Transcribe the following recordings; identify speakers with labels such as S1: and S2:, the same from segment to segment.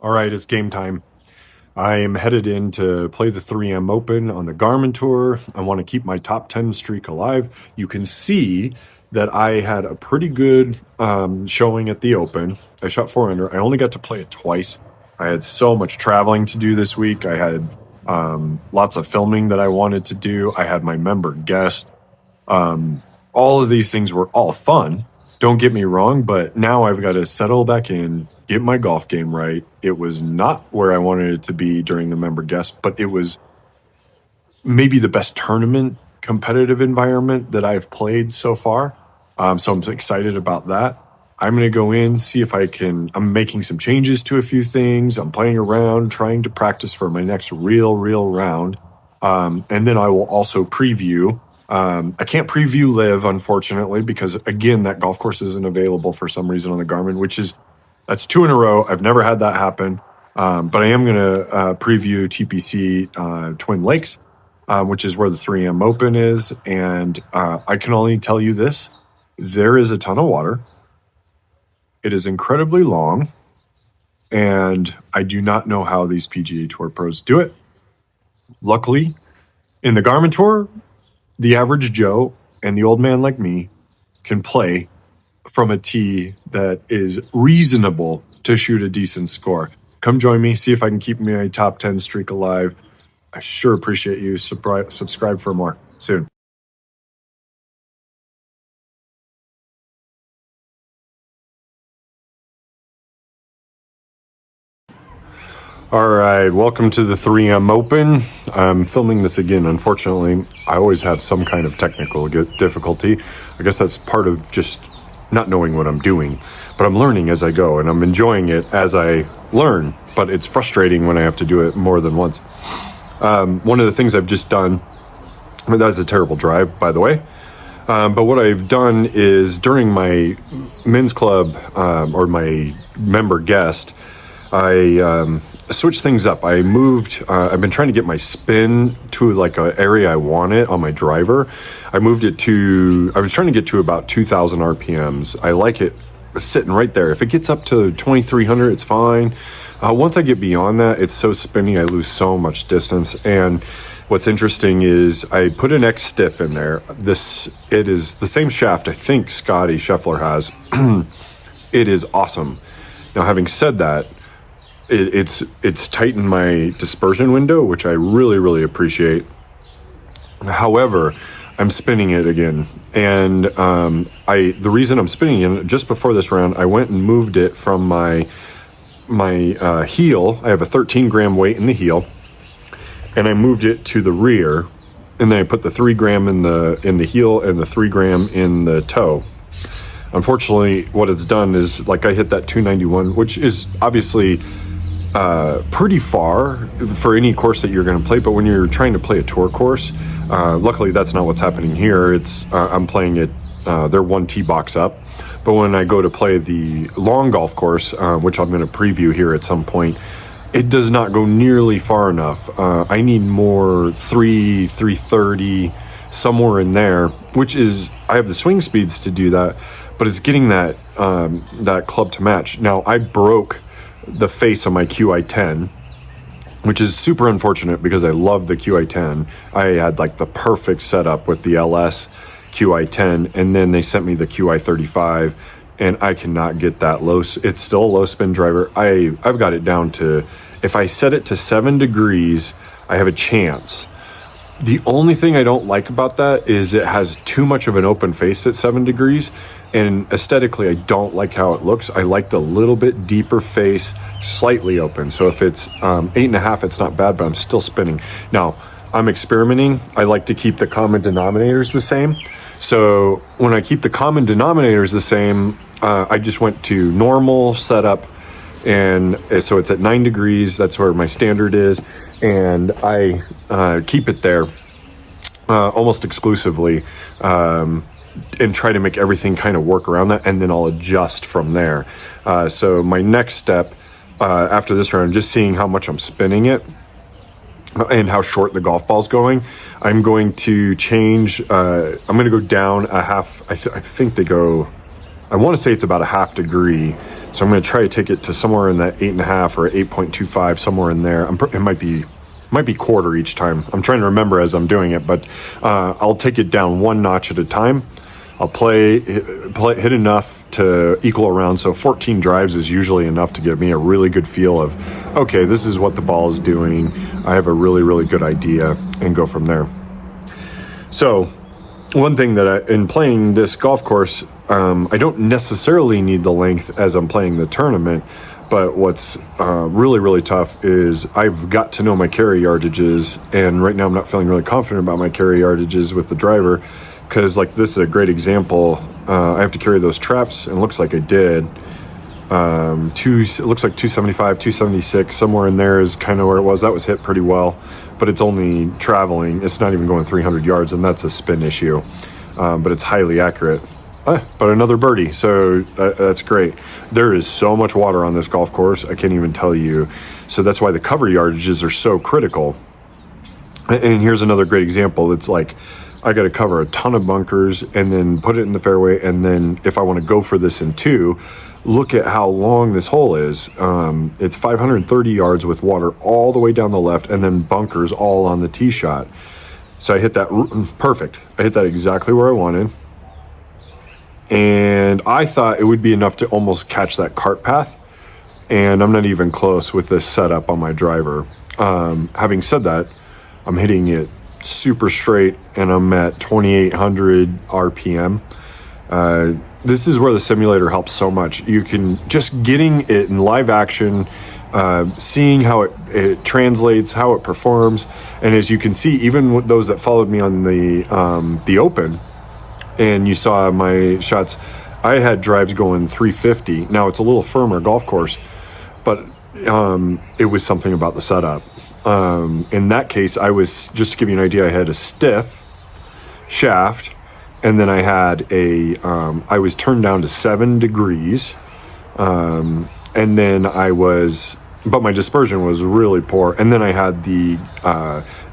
S1: All right, it's game time. I am headed in to play the 3M Open on the Garmin Tour. I want to keep my top 10 streak alive. You can see that I had a pretty good showing at the Open. I shot 4 under. I only got to play it twice. I had so much traveling to do this week. I had lots of filming that I wanted to do. I had my member guest. All of these things were all fun. Don't get me wrong, but now I've got to settle back in, get my golf game right. It was not where I wanted it to be during the member guest, but it was maybe the best tournament competitive environment that I've played so far. So I'm excited about that. I'm going to go in, see if I'm making some changes to a few things. I'm playing around, trying to practice for my next real round. And then I will also preview. I can't preview live, unfortunately, because again, that golf course isn't available for some reason on the Garmin, that's 2 in a row. I've never had that happen. But I am going to preview TPC Twin Lakes, which is where the 3M Open is. And I can only tell you this. There is a ton of water. It is incredibly long. And I do not know how these PGA Tour pros do it. Luckily, in the Garmin Tour, the average Joe and the old man like me can play from a tee that is reasonable to shoot a decent score. Come join me, see if I can keep my top 10 streak alive. I sure appreciate you. Subscribe for more soon. All right, welcome to the 3M Open. I'm filming this again. Unfortunately, I always have some kind of technical difficulty. I guess that's part of just not knowing what I'm doing, but I'm learning as I go and I'm enjoying it as I learn, but it's frustrating when I have to do it more than once. One of the things I've just done, that's a terrible drive, by the way, but what I've done is during my men's club or my member guest, I switched things up. I moved, I've been trying to get my spin to like an area I want it on my driver. I was trying to get to about 2,000 RPMs. I like it sitting right there. If it gets up to 2,300, it's fine. Once I get beyond that, it's so spinny, I lose so much distance. And what's interesting is I put an X stiff in there. It is the same shaft I think Scotty Scheffler has. It is awesome. Now, having said that, it's tightened my dispersion window, which I really appreciate. However, I'm spinning it again, and the reason I'm spinning it, just before this round, I went and moved it from my heel. I have a 13 gram weight in the heel, and I moved it to the rear, and then I put the 3 gram in the heel and the 3 gram in the toe. Unfortunately, what it's done is like I hit that 291, which is obviously pretty far for any course that you're going to play, but when you're trying to play a tour course, luckily that's not what's happening here. I'm playing it, they're 1 tee box up, but when I go to play the long golf course, which I'm going to preview here at some point, it does not go nearly far enough. I need more 330, somewhere in there, which is, I have the swing speeds to do that, but it's getting that club to match. Now, I broke the face of my QI10, which is super unfortunate because I love the QI10. I had like the perfect setup with the LS QI10, and then they sent me the QI35, and I cannot get that low. It's still a low spin driver. I've got it down to, if I set it to 7 degrees, I have a chance. The only thing I don't like about that is it has too much of an open face at 7 degrees. And aesthetically, I don't like how it looks. I like the little bit deeper face, slightly open. So if it's 8.5, it's not bad, but I'm still spinning. Now, I'm experimenting. I like to keep the common denominators the same. So when I keep the common denominators the same, I just went to normal setup. And so it's at 9 degrees. That's where my standard is. And I keep it there almost exclusively. And try to make everything kind of work around that, and then I'll adjust from there. So my next step after this round, just seeing how much I'm spinning it and how short the golf ball's going, I'm going to change. I'm going to go down a half. I think they go I want to say it's about a half degree. So I'm going to try to take it to somewhere in that 8.5 or 8.25, somewhere in there. It might be quarter each time. I'm trying to remember as I'm doing it, but I'll take it down one notch at a time. I'll hit enough to equal around. So 14 drives is usually enough to give me a really good feel of, okay, this is what the ball is doing. I have a really, really good idea, and go from there. So one thing that in playing this golf course, I don't necessarily need the length as I'm playing the tournament, but what's really, really tough is I've got to know my carry yardages, and right now I'm not feeling really confident about my carry yardages with the driver, because like this is a great example. I have to carry those traps, and it looks like I did. It looks like 275, 276, somewhere in there is kind of where it was. That was hit pretty well, but it's only traveling. It's not even going 300 yards, and that's a spin issue, but it's highly accurate. But another birdie, so that's great. There is so much water on this golf course, I can't even tell you. So that's why the cover yardages are so critical. And here's another great example. It's like I got to cover a ton of bunkers and then put it in the fairway. And then if I want to go for this in two, look at how long this hole is. It's 530 yards with water all the way down the left, and then bunkers all on the tee shot. So I hit that perfect. I hit that exactly where I wanted. And I thought it would be enough to almost catch that cart path. And I'm not even close with this setup on my driver. Having said that, I'm hitting it super straight, and I'm at 2,800 RPM. This is where the simulator helps so much. You can just getting it in live action, seeing how it translates, how it performs. And as you can see, even with those that followed me on the Open, and you saw my shots, I had drives going 350. Now it's a little firmer golf course, but it was something about the setup. In that case, I was, just to give you an idea, I had a stiff shaft, and then I had I was turned down to 7 degrees, and then but my dispersion was really poor. And then I had the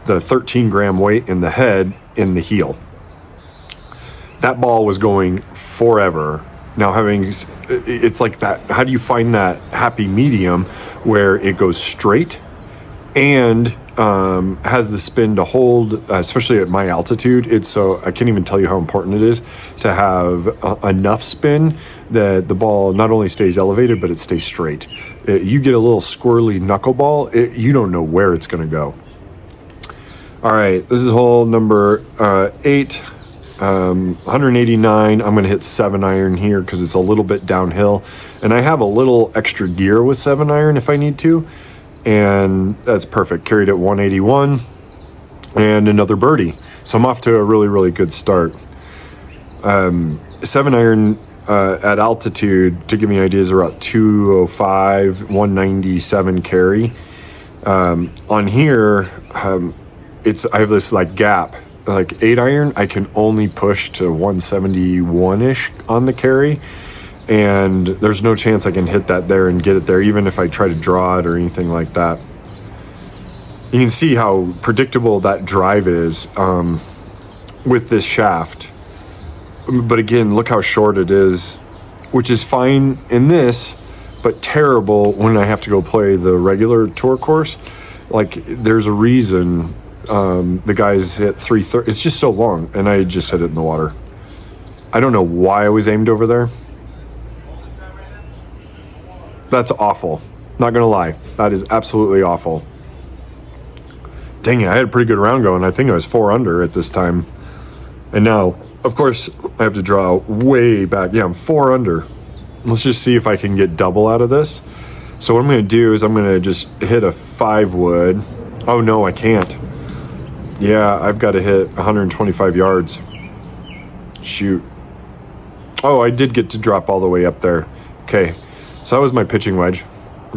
S1: 13 gram weight in the head in the heel. That ball was going forever. Now it's like that, how do you find that happy medium where it goes straight and has the spin to hold, especially at my altitude? I can't even tell you how important it is to have enough spin that the ball not only stays elevated, but it stays straight. You get a little squirrely knuckleball, you don't know where it's going to go. All right, this is hole number 8. 189. I'm going to hit 7-iron here because it's a little bit downhill, and I have a little extra gear with 7-iron if I need to, and that's perfect. Carried at 181 and another birdie. So I'm off to a really, really good start. 7-iron at altitude, to give me ideas, are about 205, 197 carry. On here, I have this like gap. Like 8-iron, I can only push to 171-ish on the carry, and there's no chance I can hit that there and get it there, even if I try to draw it or anything like that. You can see how predictable that drive is with this shaft. But again, look how short it is, which is fine in this, but terrible when I have to go play the regular tour course. Like, there's a reason the guys hit 330. It's just so long, and I just hit it in the water. I don't know why I was aimed over there. That's awful. Not gonna lie, that is absolutely awful. Dang it, I had a pretty good round going. I think I was 4 under at this time, and now, of course, I have to draw way back. Yeah, I'm 4 under. Let's just see if I can get double out of this. So what I'm gonna do is I'm gonna just hit a 5 wood. Oh no, I can't. Yeah, I've got to hit 125 yards. Shoot. Oh, I did get to drop all the way up there. Okay, so that was my pitching wedge.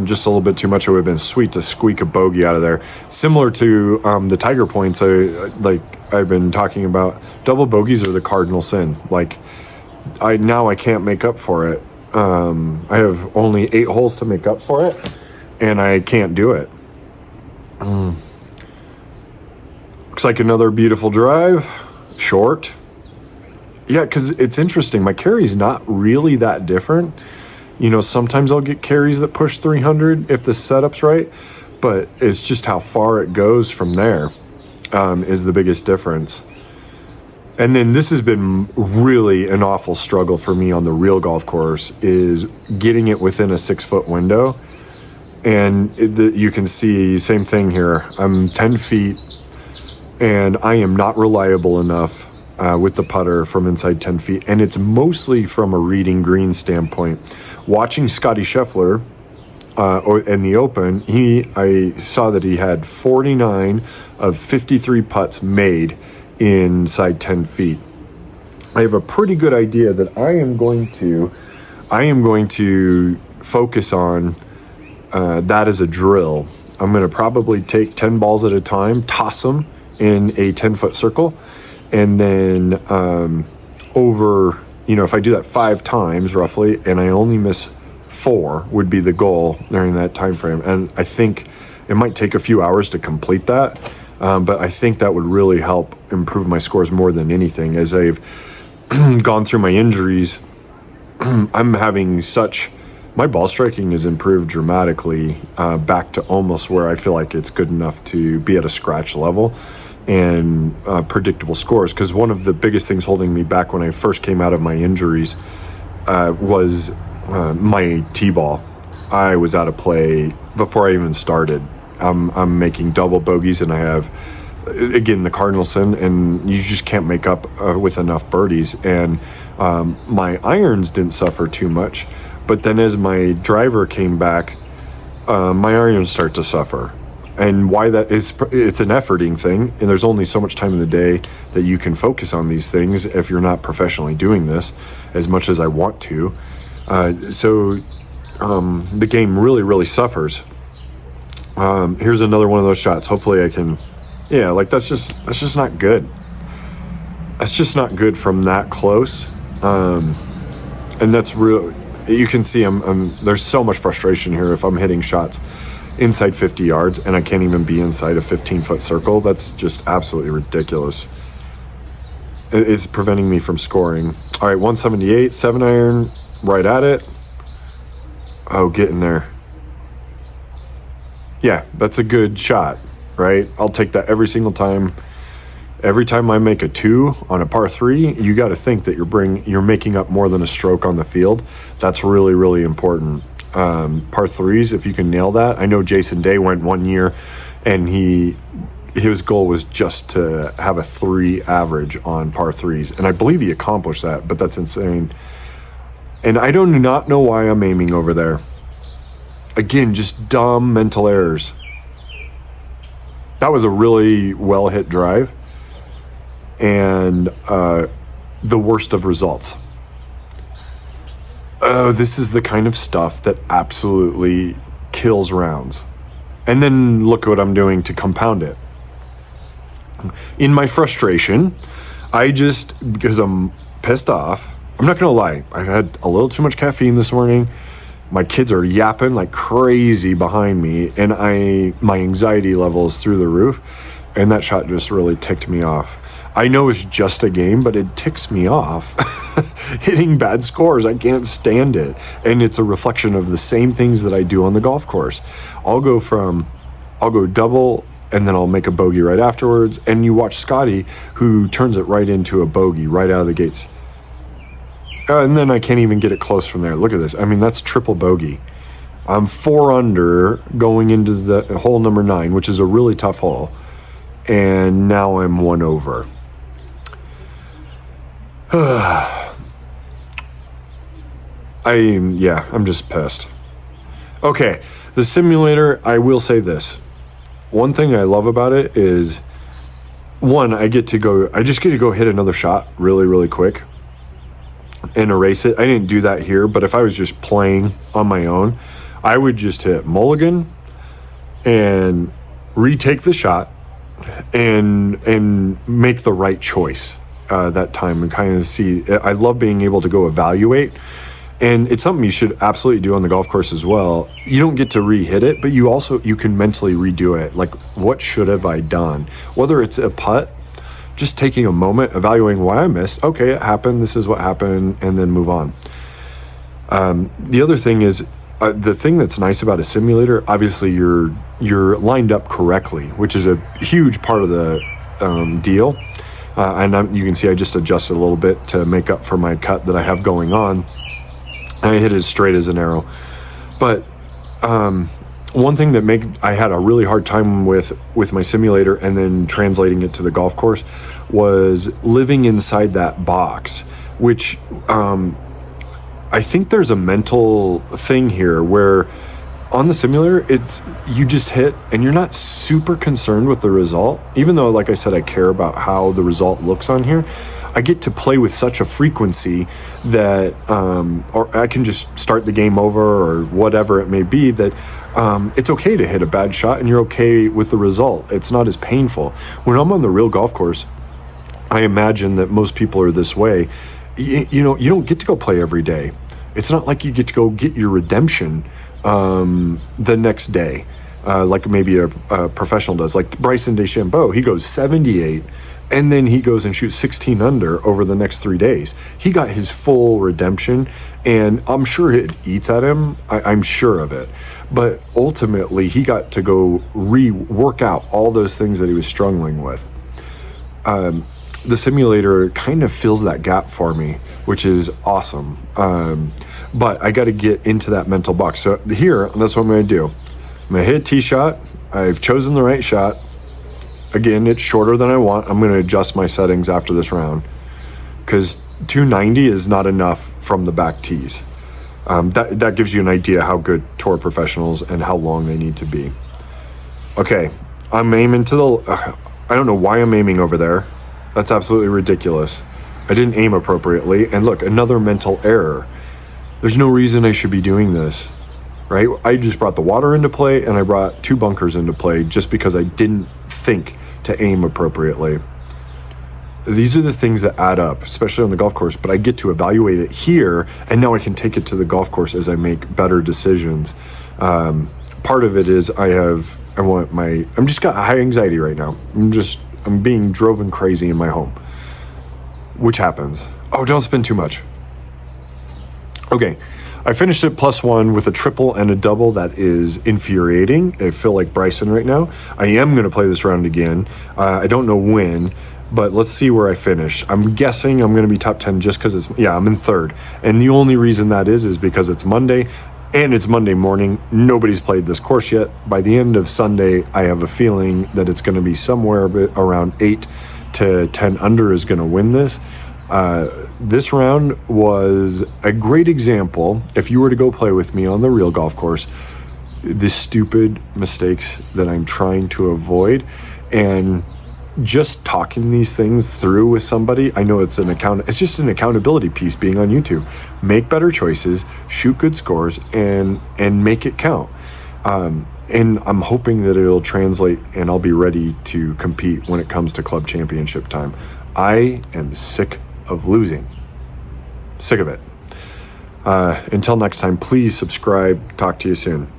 S1: Just a little bit too much. It would have been sweet to squeak a bogey out of there. Similar to the Tiger points, I've been talking about. Double bogeys are the cardinal sin. Like, I can't make up for it. I have only 8 holes to make up for it, and I can't do it. Looks like another beautiful drive, short. Yeah, because it's interesting. My carry's not really that different. You know, sometimes I'll get carries that push 300 if the setup's right, but it's just how far it goes from there is the biggest difference. And then this has been really an awful struggle for me on the real golf course, is getting it within a 6-foot window. And you can see same thing here. I'm 10 feet and I am not reliable enough with the putter from inside 10 feet. And it's mostly from a reading green standpoint. Watching Scotty Scheffler in the Open, I saw that he had 49 of 53 putts made inside 10 feet. I have a pretty good idea that I am going to focus on that as a drill. I'm going to probably take 10 balls at a time, toss them in a 10-foot circle, and then if I do that 5 times roughly, and I only miss 4 would be the goal during that time frame. And I think it might take a few hours to complete that, but I think that would really help improve my scores more than anything. As I've gone through my injuries, I'm having my ball striking has improved dramatically, back to almost where I feel like it's good enough to be at a scratch level and predictable scores. Because one of the biggest things holding me back when I first came out of my injuries was my T-ball. I was out of play before I even started. I'm making double bogeys, and I have, again, the Cardinalson, and you just can't make up with enough birdies. And my irons didn't suffer too much, but then as my driver came back, my irons start to suffer. And why that is, it's an efforting thing, and there's only so much time in the day that you can focus on these things if you're not professionally doing this as much as I want to. So the game really, really suffers. Here's another one of those shots. Hopefully I can, that's just not good. That's just not good from that close. And that's real. You can see there's so much frustration here if I'm hitting shots inside 50 yards and I can't even be inside a 15-foot circle. That's just absolutely ridiculous. It's preventing me from scoring. All right, 178, 7-iron, right at it. Oh, get in there. Yeah, that's a good shot, right? I'll take that every single time. Every time I make a 2 on a par 3, you got to think that you're making up more than a stroke on the field. That's really, really important. Par 3s, if you can nail that. I know Jason Day went one year, and his goal was just to have a 3 average on par 3s, and I believe he accomplished that. But that's insane. And I do not know why I'm aiming over there. Again, just dumb mental errors. That was a really well hit drive, and the worst of results. Oh, this is the kind of stuff that absolutely kills rounds. And then look what I'm doing to compound it. In my frustration, because I'm pissed off, I'm not going to lie, I had a little too much caffeine this morning. My kids are yapping like crazy behind me, and my anxiety level is through the roof, and that shot just really ticked me off. I know it's just a game, but it ticks me off. Hitting bad scores, I can't stand it. And it's a reflection of the same things that I do on the golf course. I'll go double, and then I'll make a bogey right afterwards. And you watch Scotty, who turns it right into a bogey right out of the gates. And then I can't even get it close from there. Look at this. I mean, that's triple bogey. I'm 4 under going into the hole number 9, which is a really tough hole. And now I'm 1 over. I'm just pissed. Okay, the simulator, I will say this. One thing I love about it is, I just get to go hit another shot really, really quick and erase it. I didn't do that here, but if I was just playing on my own, I would just hit mulligan and retake the shot and make the right choice that time, and kind of see. I love being able to go evaluate, and it's something you should absolutely do on the golf course as well. You don't get to re-hit it, but you can mentally redo it. Like, what should have I done? Whether it's a putt, just taking a moment, evaluating why I missed. Okay, it happened. This is what happened, and then move on. The other thing is, the thing that's nice about a simulator, obviously you're lined up correctly, which is a huge part of the deal. And you can see I just adjusted a little bit to make up for my cut that I have going on. I hit as straight as an arrow. But one thing that I had a really hard time with my simulator and then translating it to the golf course was living inside that box, which I think there's a mental thing here where on the simulator, you just hit and you're not super concerned with the result. Even though, like I said, I care about how the result looks on here, I get to play with such a frequency that, or I can just start the game over or whatever it may be, that it's okay to hit a bad shot and you're okay with the result. It's not as painful. When I'm on the real golf course, I imagine that most people are this way. You don't get to go play every day. It's not like you get to go get your redemption the next day, like maybe a professional does. Like Bryson DeChambeau, he goes 78, and then he goes and shoots 16 under over the next 3 days. He got his full redemption, and I'm sure it eats at him. I'm sure of it. But ultimately, he got to go work out all those things that he was struggling with. The simulator kind of fills that gap for me, which is awesome. But I got to get into that mental box. So here, that's what I'm going to do. I'm going to hit a tee shot. I've chosen the right shot. Again, it's shorter than I want. I'm going to adjust my settings after this round because 290 is not enough from the back tees. That gives you an idea how good tour professionals and how long they need to be. Okay, I'm aiming to the... I don't know why I'm aiming over there. That's absolutely ridiculous. I didn't aim appropriately. And look, another mental error. There's no reason I should be doing this, right? I just brought the water into play and I brought 2 bunkers into play just because I didn't think to aim appropriately. These are the things that add up, especially on the golf course, but I get to evaluate it here and now I can take it to the golf course as I make better decisions. Part of it is I'm just got high anxiety right now. I'm being driven crazy in my home, which happens. Oh, don't spend too much. Okay, I finished it +1 with a triple and a double. That is infuriating. I feel like Bryson right now. I am going to play this round again. I don't know when, but let's see where I finish. I'm guessing I'm going to be top 10 just because I'm in 3rd. And the only reason that is because it's Monday and it's Monday morning. Nobody's played this course yet. By the end of Sunday, I have a feeling that it's going to be somewhere around 8 to 10 under is going to win this. This round was a great example, if you were to go play with me on the real golf course, the stupid mistakes that I'm trying to avoid, and just talking these things through with somebody. I know it's just an accountability piece being on YouTube. Make better choices, shoot good scores, and make it count. And I'm hoping that it'll translate and I'll be ready to compete when it comes to club championship time. I am sick of losing. Sick of it. Until next time, please subscribe. Talk to you soon.